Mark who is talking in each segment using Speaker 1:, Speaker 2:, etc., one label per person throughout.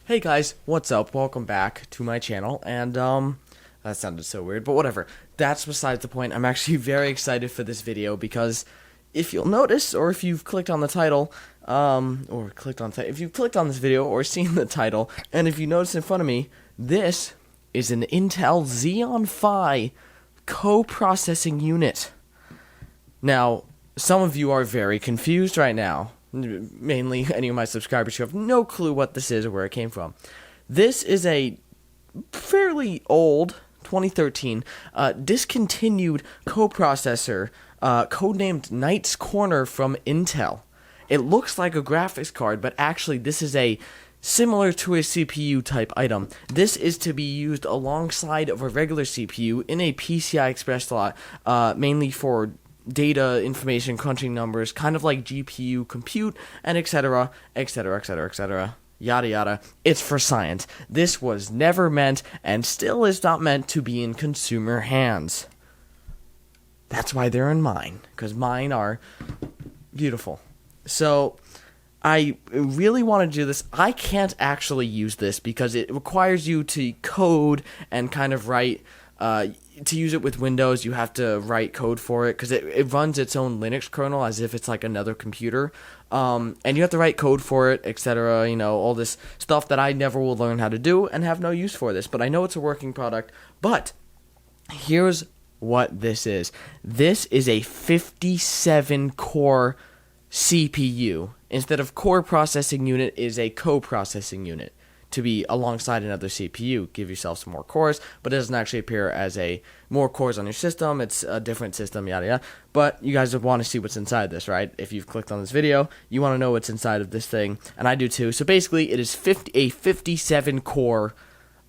Speaker 1: Hey guys, what's up? Welcome back to my channel, and that sounded so weird, but whatever. That's besides the point. I'm actually very excited for this video because if you'll notice, or if you've clicked on the title, if you've clicked on this video or seen the title, and if you notice in front of me, this is an Intel Xeon Phi co-processing unit. Now, some of you are very confused right now. Mainly any of my subscribers who have no clue what this is or where it came from. This is a fairly old 2013 discontinued coprocessor codenamed Knight's Corner from Intel. It looks like a graphics card, but actually this is a similar to a CPU type item. This is to be used alongside of a regular CPU in a PCI Express slot, mainly for data, information, crunching numbers, kind of like GPU compute, and etc., etc., etc., etc., yada yada. It's for science. This was never meant, and still is not meant, to be in consumer hands. That's why they're in mine, because mine are beautiful. So, I really want to do this. I can't actually use this because it requires you to code and kind of write, to use it with Windows, you have to write code for it because it runs its own Linux kernel as if it's like another computer. And you have to write code for it, etc. You know, all this stuff that I never will learn how to do and have no use for this. But I know it's a working product. But here's what this is. This is a 57 core CPU. Instead of core processing unit, is a co-processing unit to be alongside another CPU. Give yourself some more cores, but it doesn't actually appear as a more cores on your system. It's a different system, yada yada. But you guys would want to see what's inside this, right? If you've clicked on this video, you want to know what's inside of this thing, and I do too. So basically, it is a 57 core.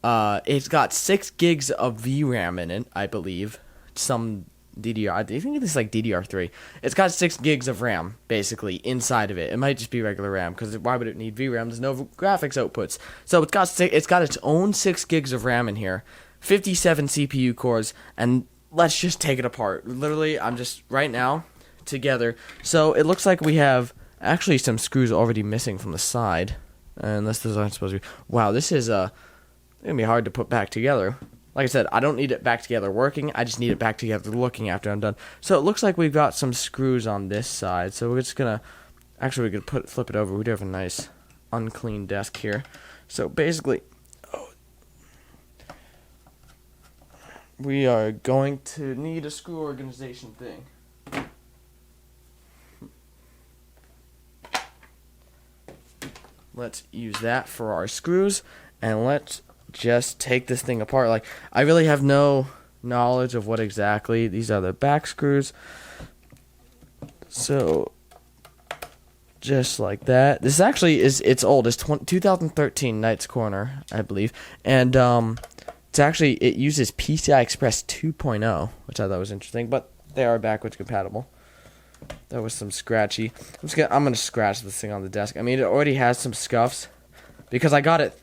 Speaker 1: It's got 6 gigs of VRAM in it, I believe. Some DDR, I think it's like DDR3. It's got 6 gigs of RAM, basically, inside of it. It might just be regular RAM, because why would it need VRAM? There's no graphics outputs. So it's got its own 6 gigs of RAM in here, 57 CPU cores, and let's just take it apart. Literally, I'm just, right now, together. So it looks like we have, actually, some screws already missing from the side, unless those aren't supposed to be. Wow, this is, going to be hard to put back together. Like I said, I don't need it back together working. I just need it back together looking after I'm done. So it looks like we've got some screws on this side. So we're just going to... Actually, we could flip it over. We do have a nice unclean desk here. So basically... we are going to need a screw organization thing. Let's use that for our screws. And let's just take this thing apart. Like, I really have no knowledge of what exactly. These are the back screws. So just like that. This actually it's old. It's 2013 Knight's Corner, I believe. And it's actually, it uses PCI Express 2.0, which I thought was interesting, but they are backwards compatible. That was some scratchy. I'm gonna scratch this thing on the desk. I mean, it already has some scuffs because I got it.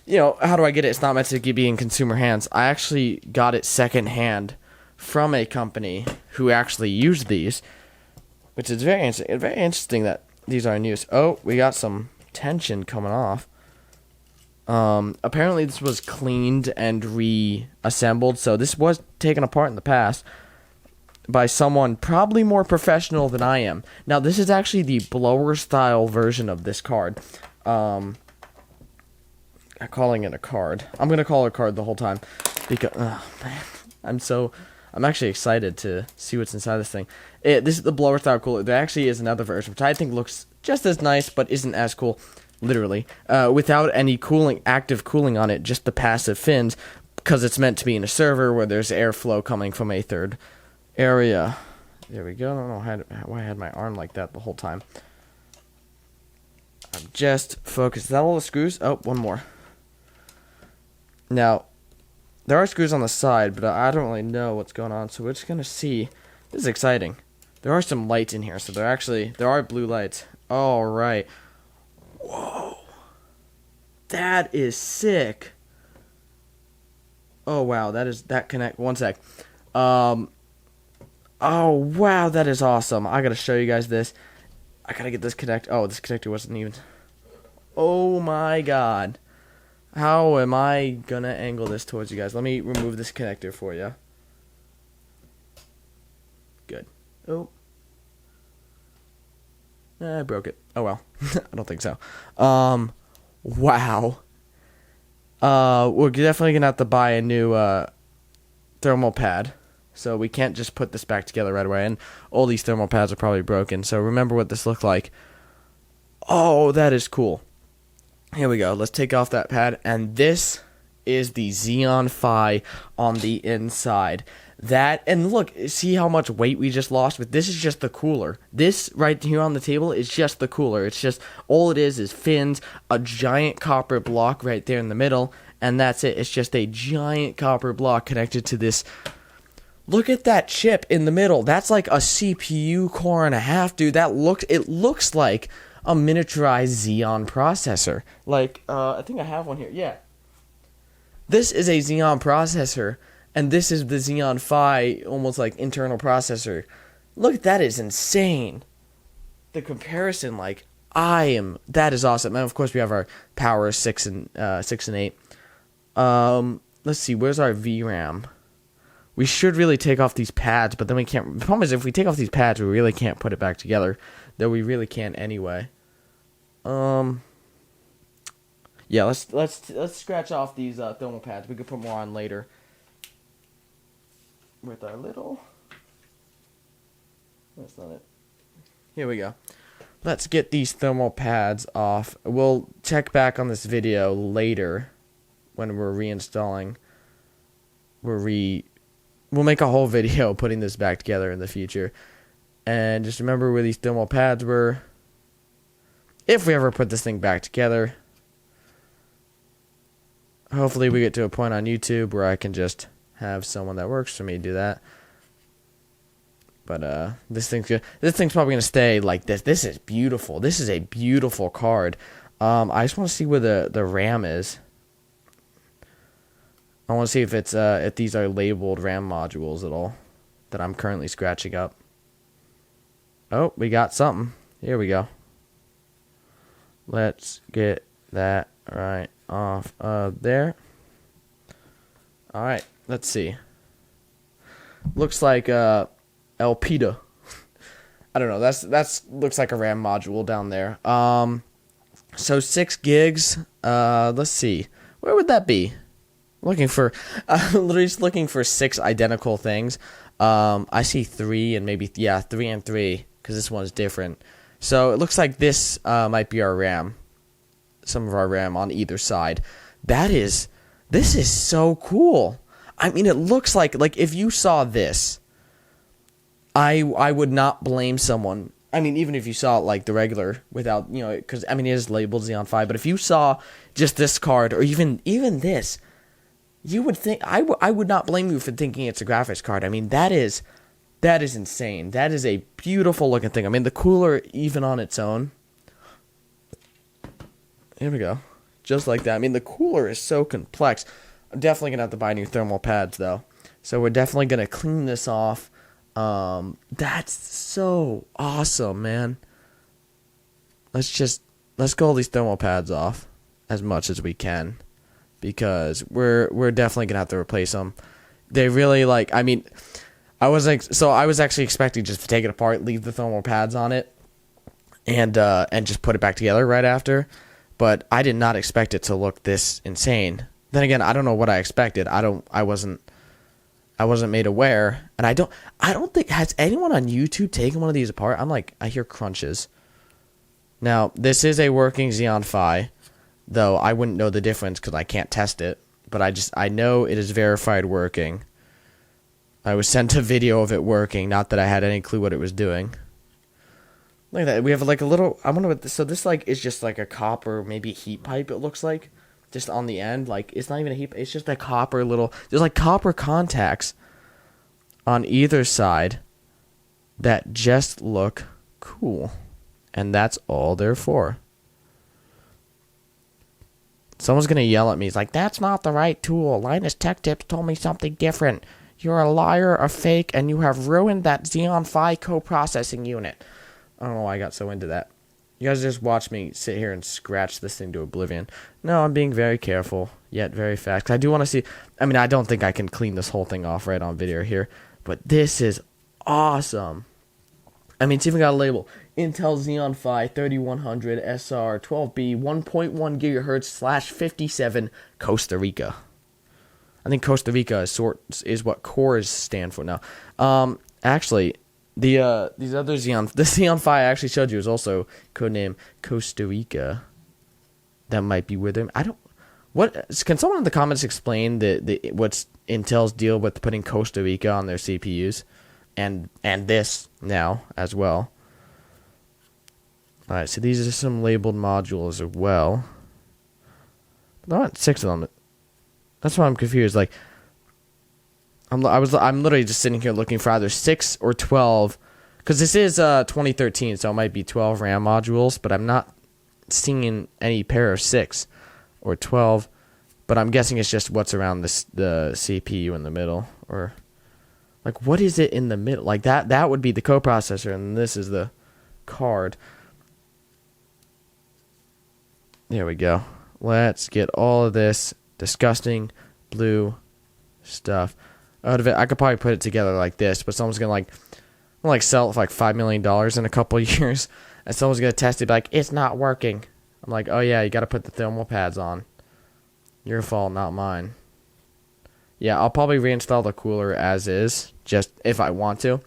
Speaker 1: You know, how do I get it? It's not meant to be in consumer hands. I actually got it secondhand from a company who actually used these, which is very interesting. It's very interesting that these are in use. Oh, we got some tension coming off. Apparently this was cleaned and reassembled, so this was taken apart in the past by someone probably more professional than I am. Now, this is actually the blower style version of this card. I'm calling it a card. I'm gonna call it a card the whole time because man, I'm actually excited to see what's inside this thing. This is the blower style cooler. There actually is another version which I think looks just as nice but isn't as cool, literally, without any active cooling on it, just the passive fins, because it's meant to be in a server where there's airflow coming from a third area. There we go. I don't know why I had my arm like that the whole time. I'm just focused. Is that all the screws? Oh, one more. Now, there are screws on the side, but I don't really know what's going on, so we're just going to see. This is exciting. There are some lights in here, so there are blue lights. All right. Whoa. That is sick. Oh, wow. That connect. One sec. Oh, wow. That is awesome. I got to show you guys this. I got to get this connect. Oh, this connector wasn't even. Oh, my God. How am I gonna angle this towards you guys? Let me remove this connector for you. Good. Oh. I broke it. Oh well. I don't think so. Wow. We're definitely gonna have to buy a new thermal pad. So we can't just put this back together right away. And all these thermal pads are probably broken. So remember what this looked like. Oh, that is cool. Here we go. Let's take off that pad. And this is the XEON PHI on the inside. That, and look, see how much weight we just lost with this is just the cooler. This right here on the table is just the cooler. It's just, all it is fins, a giant copper block right there in the middle, and that's it. It's just a giant copper block connected to this. Look at that chip in the middle. That's like a CPU core and a half, dude. It looks like a miniaturized Xeon processor. Like, I think I have one here. Yeah. This is a Xeon processor, and this is the XEON PHI, almost like internal processor. Look, that is insane. The comparison, like, that is awesome. And of course, we have our power 6 and 8. Let's see, where's our VRAM? We should really take off these pads, but then we can't. The problem is, if we take off these pads, we really can't put it back together. Though we really can't anyway. Yeah, let's scratch off these thermal pads. We could put more on later. With our little. That's not it. Here we go. Let's get these thermal pads off. We'll check back on this video later when we're reinstalling. We'll make a whole video putting this back together in the future. And just remember where these thermal pads were. If we ever put this thing back together. Hopefully we get to a point on YouTube where I can just have someone that works for me do that. But this thing's probably gonna stay like this. This is beautiful. This is a beautiful card. I just want to see where the RAM is. I want to see if these are labeled RAM modules at all that I'm currently scratching up. Oh, we got something. Here we go. Let's get that right off of there. All right, let's see. Looks like Elpida. I don't know. That's looks like a RAM module down there. So 6 gigs. Let's see. Where would that be? Looking for, literally just looking for 6 identical things. I see 3 and maybe 3 and 3 because this one's different. So it looks like this might be our RAM. Some of our RAM on either side. This is so cool. I mean, it looks like if you saw this, I would not blame someone. I mean, even if you saw it like the regular without, because I mean it is labeled XEON PHI, but if you saw just this card or even this, you would think I would not blame you for thinking it's a graphics card. I mean, that is insane. That is a beautiful looking thing. I mean, the cooler even on its own. Here we go. Just like that. I mean, the cooler is so complex. I'm definitely going to have to buy new thermal pads, though. So we're definitely going to clean this off. That's so awesome, man. Let's get all these thermal pads off as much as we can. Because we're definitely going to have to replace them. They really, I mean, I was actually expecting just to take it apart, leave the thermal pads on it, and just put it back together right after. But I did not expect it to look this insane. Then again, I don't know what I expected. I wasn't made aware, and I don't think, has anyone on YouTube taken one of these apart? I hear crunches. Now, this is a working XEON PHI, though I wouldn't know the difference because I can't test it. But I know it is verified working. I was sent a video of it working, not that I had any clue what it was doing. Look at that. We have like a little, I wonder what this, so this is just like a copper, maybe heat pipe it looks like. Just on the end, it's not even a heat, it's just a copper little, there's copper contacts on either side that just look cool. And that's all they're for. Someone's going to yell at me. He's like, that's not the right tool. Linus Tech Tips told me something different. You're a liar, a fake, and you have ruined that XEON PHI co-processing unit. I don't know why I got so into that. You guys just watch me sit here and scratch this thing to oblivion. No, I'm being very careful, yet very fast. 'Cause I do want to see... I mean, I don't think I can clean this whole thing off right on video here. But this is awesome. I mean, it's even got a label. Intel Xeon Phi 3100 SR 12B 1.1 gigahertz / 57 Costa Rica. I think Costa Rica is what cores stand for now. Actually... these other the Xeon Phi I actually showed you is also codename Costa Rica. That might be where they're... can someone in the comments explain what's Intel's deal with putting Costa Rica on their CPUs, and this now as well. All right, so these are some labeled modules as well. There aren't 6 of them. That's why I'm confused. Like, I'm literally just sitting here looking for either 6 or 12, because this is 2013, so it might be 12 RAM modules, but I'm not seeing any pair of 6 or 12, but I'm guessing it's just what's around the CPU in the middle, or like what is it in the middle? Like that would be the coprocessor, and this is the card. There we go. Let's get all of this disgusting blue stuff out of it. I could probably put it together like this, but someone's gonna sell it for like $5 million in a couple of years, and someone's gonna test it, be like, it's not working. I'm like, oh yeah, you gotta put the thermal pads on. Your fault, not mine. Yeah, I'll probably reinstall the cooler as is, just if I want to.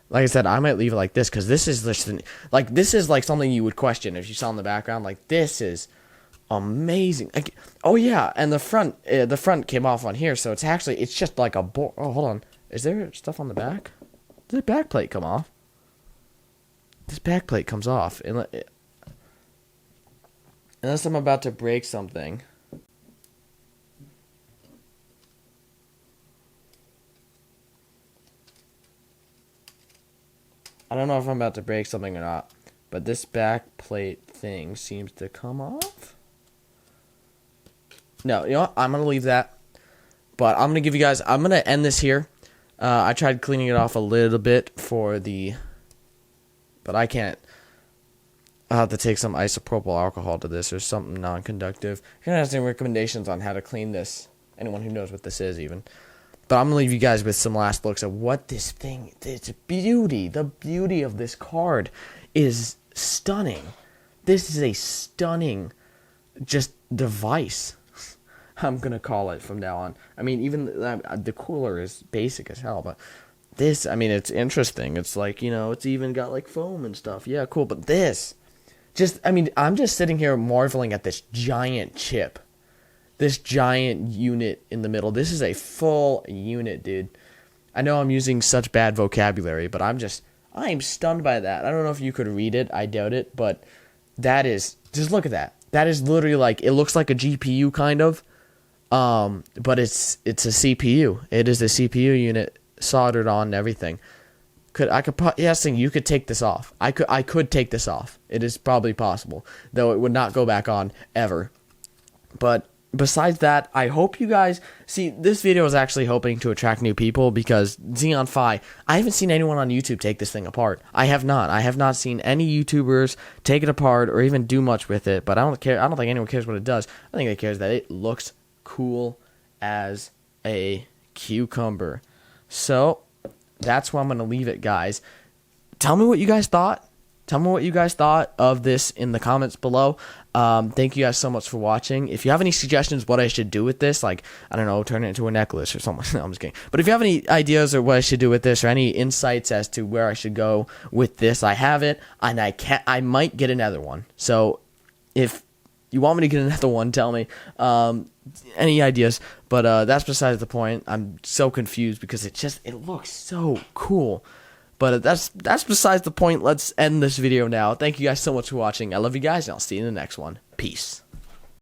Speaker 1: Like I said, I might leave it like this, because this is like something you would question if you saw in the background. Like, this is amazing. Like, oh yeah, and the front came off on here, so it's just like a board. Oh, hold on, is there stuff on the back? Did the back plate come off? This back plate comes off, unless I'm about to break something. I don't know if I'm about to break something or not, but this back plate thing seems to come off. No, you know what? I'm going to leave that. But I'm going to end this here. I tried cleaning it off a little bit but I can't. I'll have to take some isopropyl alcohol to this or something non-conductive. If you have any recommendations on how to clean this, anyone who knows what this is even. But I'm going to leave you guys with some last looks at what this thing, it's beauty. The beauty of this card is stunning. This is a stunning just device, I'm going to call it from now on. I mean, even the cooler is basic as hell, but this, I mean, it's interesting. It's like, it's even got like foam and stuff. Yeah, cool. But this, I'm just sitting here marveling at this giant chip. This giant unit in the middle. This is a full unit, dude. I know I'm using such bad vocabulary, but I'm stunned by that. I don't know if you could read it. I doubt it, but just look at that. That is literally like, it looks like a GPU kind of, but it's a CPU. It is a CPU unit soldered on and everything. You could take this off. I could take this off. It is probably possible, though it would not go back on ever. But besides that, I hope you guys see this video is actually hoping to attract new people, because Xeon Phi, I haven't seen anyone on YouTube take this thing apart. I have not seen any YouTubers take it apart or even do much with it, but I don't care. I don't think anyone cares what it does. I think they cares that it looks cool as a cucumber. So that's where I'm going to leave it, guys. Tell me what you guys thought. Tell me what you guys thought of this in the comments below. Thank you guys so much for watching. If you have any suggestions what I should do with this, like, I don't know, turn it into a necklace or something. No, I'm just kidding. But if you have any ideas or what I should do with this, or any insights as to where I should go with this, I have it, and I might get another one. So if you want me to get another one, tell me any ideas. But that's besides the point. I'm so confused because it looks so cool. But that's besides the point. Let's end this video now. Thank you guys so much for watching. I love you guys, and I'll see you in the next one. Peace.